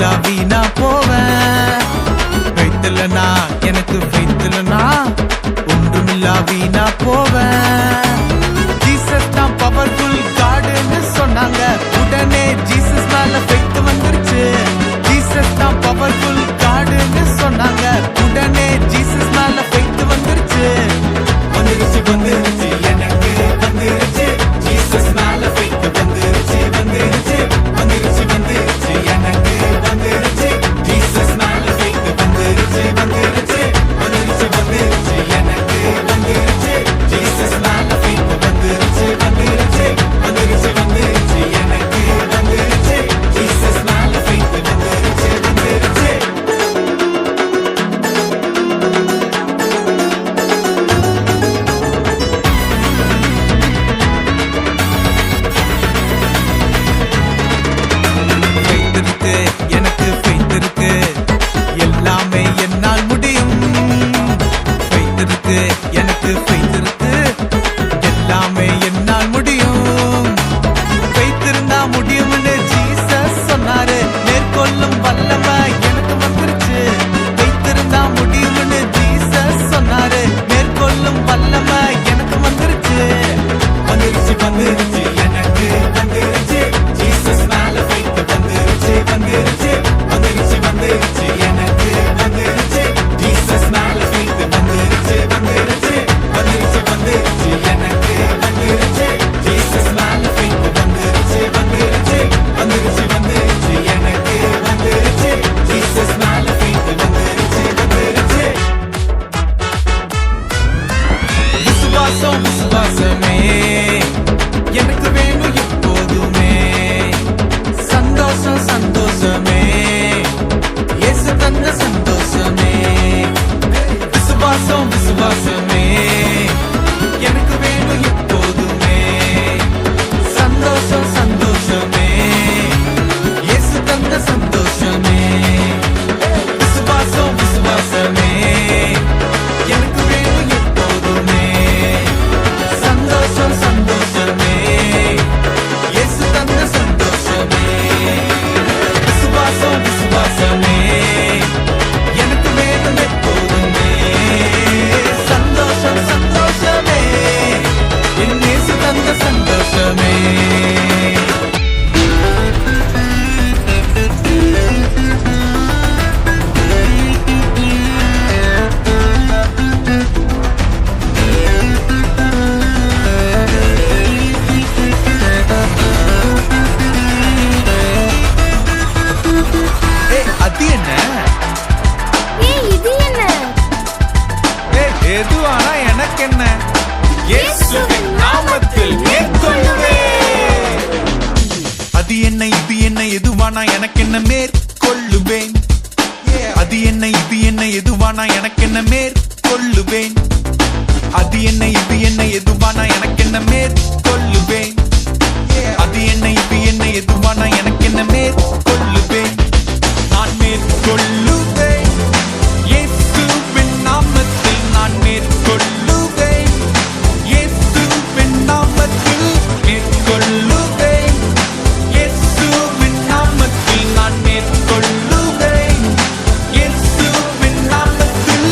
ஒன்றுமில்லா வீணா போவேன். ஃபெய்த்லனா எனக்கு ஃபெய்த்லனா ஒன்றுமில்லா வீணா போவேன். ஜீசஸ் தான் பவர்ஃபுல் காடுன்னு சொன்னாங்க, உடனே ஜீசஸ் மேல ஃபெய்த் வந்துருச்சு. ஜீசஸ் தான் பவர்ஃபுல் காடுன்னு சொன்னாங்க, உடனே ஜீசஸ் மேல ஃபெய்த் வந்துருச்சு. வந்துருச்சு வந்துருச்சு எனக்கு வந்துருச்சு, ஜீசஸ் மேல ஃபெய்த் வந்துருச்சு வந்துருச்சு. வந்துருச்சு வந்துருச்சு எனக்கு வந்துருச்சு, ஜீசஸ் மேல ஃபெய்த் வந்துருச்சு வந்துருச்சு. வந்துருச்சு வந்துருச்சு எனக்கு வந்துருச்சு, ஜீசஸ் மேல ஃபெய்த் வந்துருச்சு வந்துருச்சு. வந்துருச்சு வந்துருச்சு எனக்கு வந்துருச்சு, ஜீசஸ் மேல ஃபெய்த் வந்துருச்சு வந்துருச்சு. ஃபெய்த் இருக்கு எனக்கு ஃபெய்த் இருக்கு, எல்லாமே என்னால் முடியும். ஃபெய்த் இருக்கு எனக்கு ஃபெய்த் இருக்கு, எல்லாமே என்னால் முடியும். ஃபெய்த் இருந்தா முடியும்னு ஜீசஸ் சொன்னாரு, மேற்கொள்ளும் வல்லமை எனக்கு வந்துருச்சு. ஃபெய்த் இருந்தா முடியும்னு ஜீசஸ் சொன்னாரு, மேற்கொள்ளும் வல்லமை எனக்கு வந்துருச்சு. வந்துருச்சு வந்துருச்சு எனக்கு வந்துருச்சு, ஜீசஸ் மேல ஃபெய்த் வந்துருச்சு வந்துருச்சு. வந்துருச்சு வந்துருச்சு எனக்கு வந்துருச்சு, ஜீசஸ் மேல ஃபெய்த் வந்துருச்சு வந்துருச்சு. வந்துருச்சு வந்துருச்சு எனக்கு வந்துருச்சு, ஜீசஸ் மேல ஃபெய்த் வந்துருச்சு வந்துருச்சு. வந்துருச்சு வந்துருச்சு எனக்கு வந்துருச்சு, ஜீசஸ் மேல ஃபெய்த் வந்துருச்சு வந்துருச்சு. விசுவாசம் விசுவாசமே எனக்கு வேணும் எப்போதுமே. சந்தோஷம் சந்தோஷமே இயேசு தந்த சந்தோஷமே. விசுவாசம் விசுவாசமே எனக்கு வேணும் எப்போதுமே. சந்தோஷம் சந்தோஷமே இயேசு தந்த சந்தோஷமே. விசுவாசம் விசுவாசமே எனக்கு வேணும் எப்போதுமே. சந்தோஷம் சந்தோஷமே இயேசு தந்த சந்தோஷமே. விசுவாசம் விசுவாசமே எனக்கு வேணும் எப்போதுமே. சந்தோஷம் சந்தோஷமே என் இயேசு தந்த சந்தோஷமே. அது என்ன? இது என்ன? எதுவானா எனக்கு என்ன? இயேசுவின் நாமத்தில் மேற்கொள்ளுவேன். அது என்ன இது என்ன எதுவானா எனக்கு என்ன மேற்கொள்ளுவேன். அது என்ன இது என்ன எதுவானா எனக்கு என்ன மேற்கொள்ளுவேன். அது என்ன இது என்ன எதுவானா எனக்கு என்ன மேற்கொள்ளுவேன். அது என்ன இது என்ன எதுவானா எனக்கு என்ன மேற்கொள்ளுவேன். நான் மேற்கொள்ளுவேன், இயேசுவின் நாமத்தில் நான் மேற்கொள்ளுவேன். இயேசுவின் நாமத்தில் மேற்கொள்ளுவேன். இயேசுவின் நாமத்தில் நான் மேற்கொள்ளுவேன். இயேசுவின் நாமத்தில்.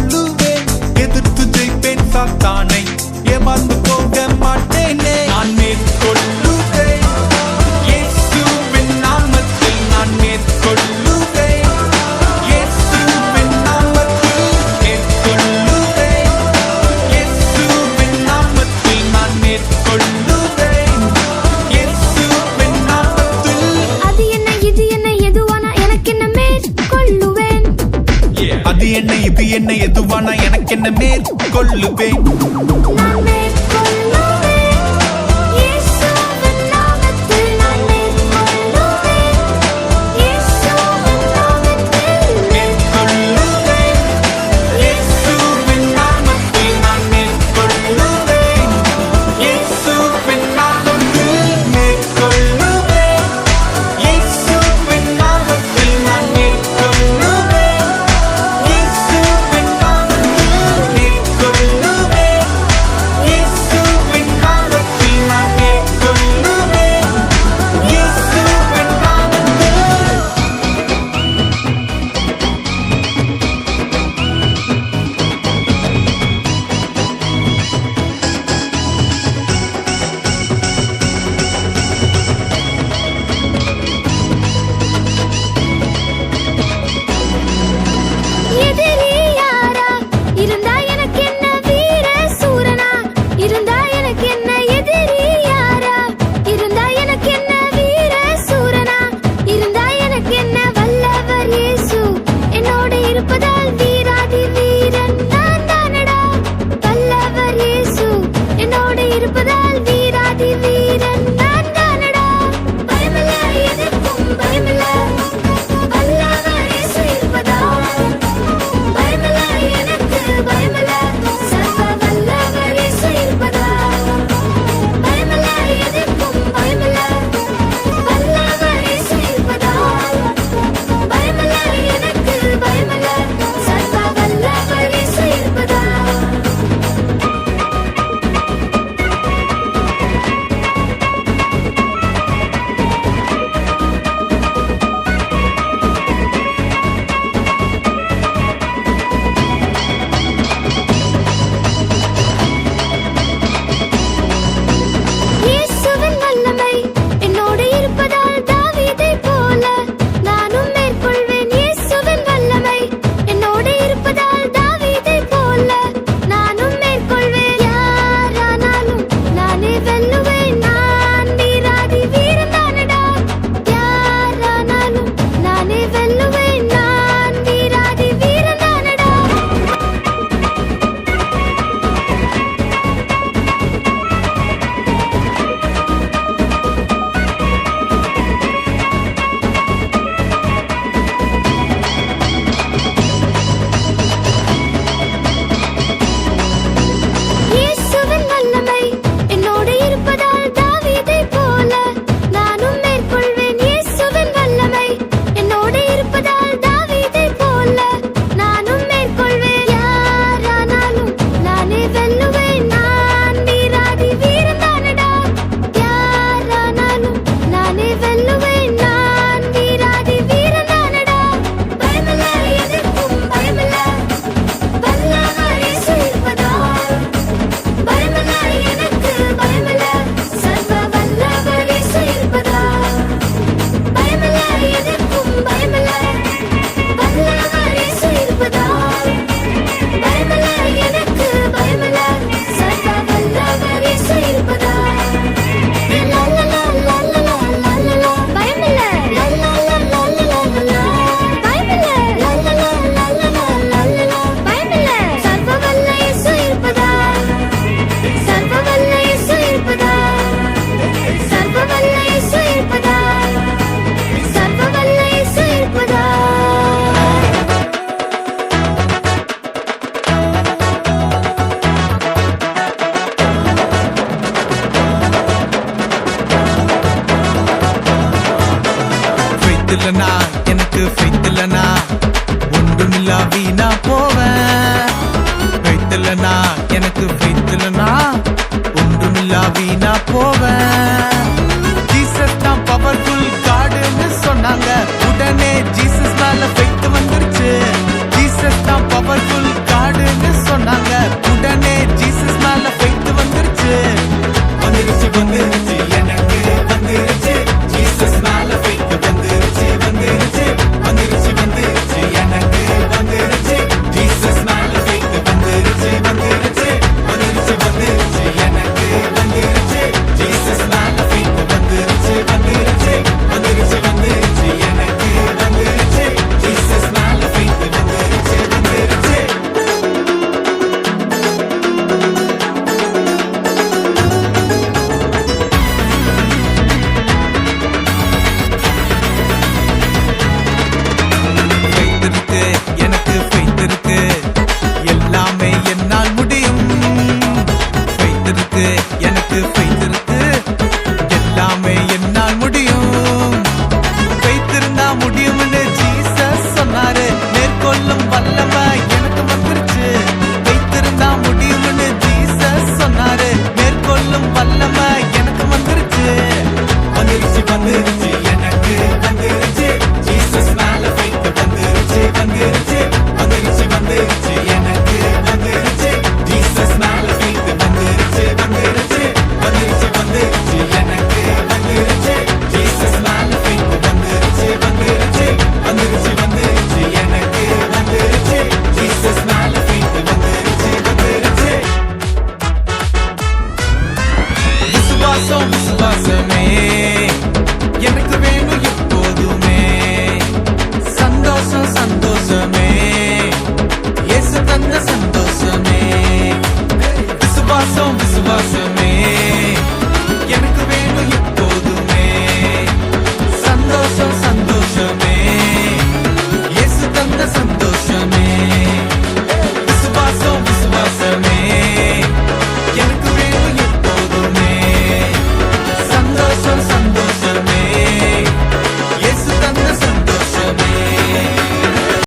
மேற்கொள்ளுவேன். எதிர்த்து ஜெயிப்பேன் சாத்தானை, ஏமாந்து போக மாட்டேனே. நான் மேற்கொள்ளுவேன், இயேசுவின் நாமத்தில் நான் மேற்கொள்ளுவேன். இயேசுவின் நாமத்தில் மேற்கொள்ளுவேன். இயேசுவின் நாமத்தில் நான் மேற்கொள்ளுவேன். இயேசுவின் நாமத்தில். அது என்ன இது என்ன எதுவானா எனக்கென்ன மேற்கொள்ளுவேன். அது என்ன இது என்ன எதுவானா எனக்கென்ன மேற்கொள்ளுவேன். நான் மேற்கொள்ளுவேன். இயேசுவின் நாமத்தில் நான் மேற்கொள்ளுவேன். இயேசுவின் நாமத்தில் மேற்கொள்ளுவேன். இயேசுவின் நாமத்தில் நான் மேற்கொள்ளுவேன். இயேசுவின் நாமத்தில் மேற்கொள்ளுவேன். இயேசுவின் நாமத்தில் நான் மேற்கொள்ளுவேன். இயேசுவின் நாமத்தில் மேற்கொள்ளுவேன். இயேசுவின் நாமத்தில் நான் மேற்கொள்ளுவேன். இயேசுவின் நாமத்தில். எதிரி யாரா இருந்தா எனக்கு என்ன வீர சூரனா இருந்தா எனக்கு என்ன எதிரி யாரா இருந்தா எனக்கு என்ன வீர சூரனா இருந்தா எனக்கு என்ன வல்லவர் இயேசு என்னோட இருப்பதால் வீராதி வீரன் நான் தானடா. வல்லவர் இயேசு என்னோட இருப்பதால் வீராதி வீரன் நான் தானடா. பயமில்ல எதற்கும் பயமில்ல வல்லவர் இயேசு இருப்பதால். பயமில்ல எனக்கு பயமில்ல சர்வ வல்லவர் இயேசு இருப்பதால். பயமில்ல எதற்கும் பயமில்ல வல்லவர் இயேசு இருப்பதால். பயமில்ல எனக்கு பயமில்ல சர்வ வல்லவர் இயேசு இருப்பதால். இயேசுவின் வல்லமை என்னோடு இருப்பதால் தாவீதைப் போல நானும் மேற்கொள்வேன். இயேசுவின் வல்லமை என்னோடு இருப்பதால் தாவீதைப் போல நானும் மேற்கொள்வேன். யாரானாலும் நானே வெல்லுவேன். நான் வீராதி வீரன் தானடா. யாரானாலும் நானே வெல்லுவேன். நான் வீராதி வீரன் தானடா. இயேசுவின் வல்லமை என்னோடு இருப்பதால் தாவீதைப் போல நானும் மேற்கொள்வேன். இயேசுவின் வல்லமை என்னோடு இருப்பதால் தாவீதைப் போல நானும் மேற்கொள்வேன். யாரானாலும் நானே வெல்லுவேன். நான் வீராதி வீரன் தானடா. யாரானாலும் நானே வெல்லுவேன். நான் வீராதி வீரன் தானடா. பயமில்ல எதற்கும் பயமில்ல வல்லவர் இயேசு இருப்பதால். பயமில்ல எனக்கு பயமில்ல சர்வ வல்லவர் இயேசு இருப்பதால். பயமில்ல எதற்கும் பயமில்ல வல்லவர் இயேசு இருப்பதால். பயமில்ல எனக்கு பயமில்ல சர்வ வல்லவர் இயேசு இருப்பதால். லல்லலா லல்லலா லல்லலா பயமில்ல லல்லலா லல்லலா பயமில்ல லல்லலா லல்லலா லல்லலா பயமில்ல சர்வ வல்ல இயேசு இருப்பதால். சர்வ வல்ல இயேசு இருப்பதால். சர்வ வல்ல இயேசு இருப்பதால். சர்வ வல்ல இயேசு இருப்பதால். faith இல்லனா எனக்கு faith இல்லனா ஒன்றுமில்லா வீணா போவேன். faith இல்லனா எனக்கு faith இல்லனா ஒன்றுமில்லா வீணா போவேன். ஜீசஸ் தான் பவர்ஃபுல் காடுன்னு சொன்னாங்க. உடனே ஜீசஸ் மேல faith வந்துருச்சு. ஜீசஸ் தான் பவர்ஃபுல்